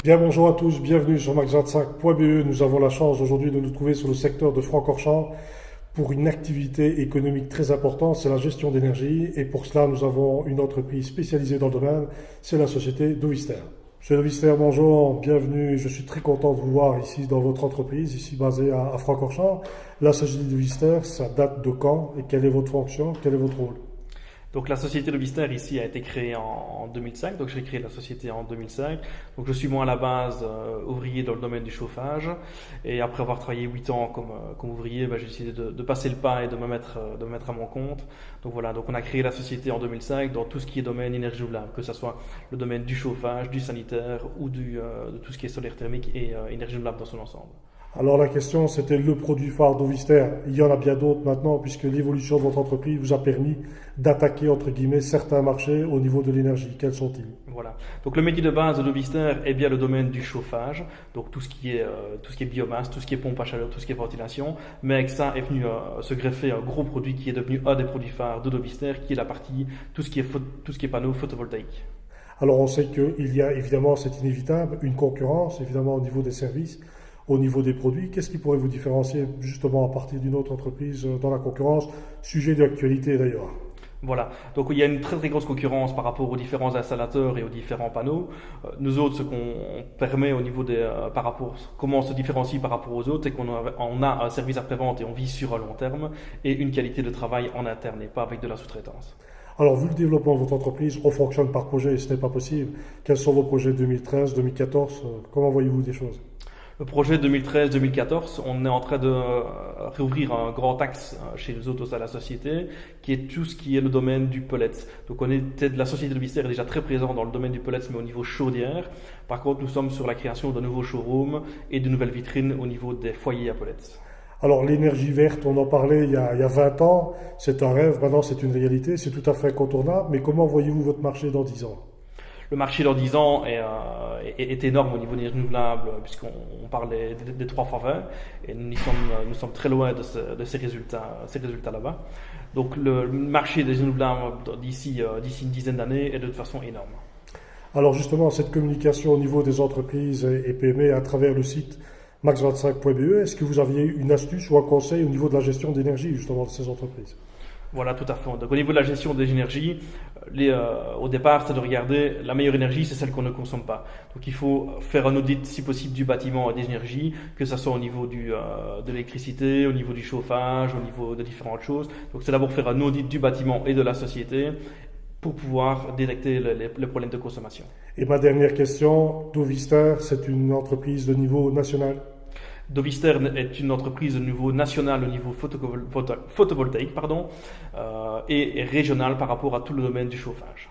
Bien, bonjour à tous, bienvenue sur max25.be. Nous avons la chance aujourd'hui de nous trouver sur le secteur de Francorchamps pour une activité économique très importante, c'est la gestion d'énergie. Et pour cela, nous avons une entreprise spécialisée dans le domaine, c'est la société Dovister. Monsieur Dovister, bonjour, bienvenue. Je suis très content de vous voir ici dans votre entreprise, ici basée à Francorchamps. La société Dovister, ça date de quand et quelle est votre fonction, quel est votre rôle? Donc la société Dovister ici a été créée en 2005, donc j'ai créé la société en 2005. Donc je suis moi à la base ouvrier dans le domaine du chauffage et après avoir travaillé 8 ans comme ouvrier, j'ai décidé de passer le pas et de me mettre à mon compte. Donc voilà, donc on a créé la société en 2005 dans tout ce qui est domaine énergie renouvelable, que ce soit le domaine du chauffage, du sanitaire ou de tout ce qui est solaire thermique et énergie renouvelable dans son ensemble. Alors la question, c'était le produit phare Dovister. Il y en a bien d'autres maintenant, puisque l'évolution de votre entreprise vous a permis d'attaquer, entre guillemets, certains marchés au niveau de l'énergie. Quels sont-ils? Voilà. Donc le métier de base de Dovister est bien le domaine du chauffage, donc tout ce qui est biomasse, tout ce qui est pompe à chaleur, tout ce qui est ventilation. Mais avec ça est venu se greffer un gros produit qui est devenu un des produits phares de Dovister, qui est la partie tout ce qui est panneaux photovoltaïques. Alors on sait qu'il y a évidemment, c'est inévitable, une concurrence, évidemment, au niveau des services, au niveau des produits. Qu'est-ce qui pourrait vous différencier justement à partir d'une autre entreprise dans la concurrence? Sujet d'actualité d'ailleurs. Voilà, donc il y a une très très grosse concurrence par rapport aux différents installateurs et aux différents panneaux. Nous autres, ce qu'on permet au niveau par rapport, comment on se différencie par rapport aux autres, c'est qu'on a un service après-vente et on vit sur un long terme et une qualité de travail en interne et pas avec de la sous-traitance. Alors, vu le développement de votre entreprise, on fonctionne par projet et ce n'est pas possible. Quels sont vos projets 2013, 2014? Comment voyez-vous des choses? Le projet 2013-2014, on est en train de réouvrir un grand axe chez nous autres à la société, qui est tout ce qui est le domaine du pellet. Donc la société Dovister est déjà très présente dans le domaine du pellet, mais au niveau chaudière. Par contre, nous sommes sur la création de nouveaux showrooms et de nouvelles vitrines au niveau des foyers à pellets. Alors l'énergie verte, on en parlait il y a 20 ans, c'est un rêve, maintenant c'est une réalité, c'est tout à fait incontournable, mais comment voyez-vous votre marché dans 10 ans? Le marché dans 10 ans est énorme au niveau des renouvelables, puisqu'on parle des 3x20, et nous sommes très loin de ces résultats là-bas. Donc le marché des renouvelables d'ici une dizaine d'années est de toute façon énorme. Alors justement, cette communication au niveau des entreprises et PME à travers le site max25.be, est-ce que vous aviez une astuce ou un conseil au niveau de la gestion d'énergie justement de ces entreprises? Voilà, tout à fait. Donc au niveau de la gestion des énergies, au départ, c'est de regarder la meilleure énergie, c'est celle qu'on ne consomme pas. Donc il faut faire un audit, si possible, du bâtiment et des énergies, que ce soit au niveau de l'électricité, au niveau du chauffage, au niveau de différentes choses. Donc c'est d'abord faire un audit du bâtiment et de la société pour pouvoir détecter les problèmes de consommation. Et ma dernière question, Dovister, c'est une entreprise de niveau national? Dovister est une entreprise de niveau national au niveau photovoltaïque et régional par rapport à tout le domaine du chauffage.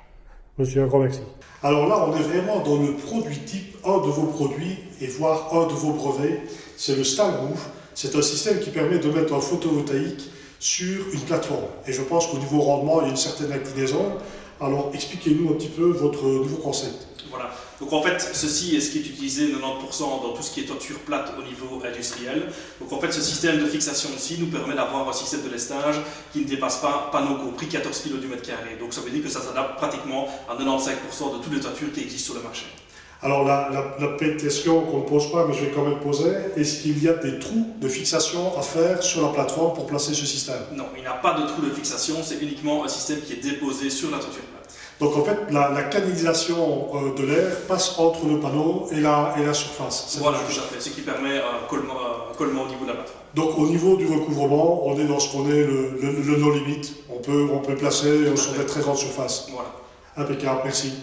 Monsieur, un grand merci. Alors là, on est vraiment dans le produit type, un de vos produits et voire un de vos brevets, c'est le StarMove. C'est un système qui permet de mettre un photovoltaïque sur une plateforme. Et je pense qu'au niveau rendement, il y a une certaine inclinaison. Alors expliquez-nous un petit peu votre nouveau concept. Voilà. Donc en fait, ceci est ce qui est utilisé 90% dans tout ce qui est toiture plate au niveau industriel. Donc en fait, ce système de fixation ici nous permet d'avoir un système de lestage qui ne dépasse pas, panneau compris, 14 kg du mètre carré. Donc ça veut dire que ça s'adapte pratiquement à 95% de toutes les toitures qui existent sur le marché. Alors la question qu'on ne pose pas, mais je vais quand même poser, est-ce qu'il y a des trous de fixation à faire sur la plateforme pour placer ce système? Non, il n'y a pas de trou de fixation, c'est uniquement un système qui est déposé sur la toiture plate. Donc en fait, la canalisation de l'air passe entre le panneau et la surface. Voilà, tout à fait, ce qui permet un collement au niveau de la plateforme. Donc au niveau du recouvrement, on est dans ce qu'on est le no limit. On peut placer sur des très grandes surfaces. Voilà. Impeccable, merci.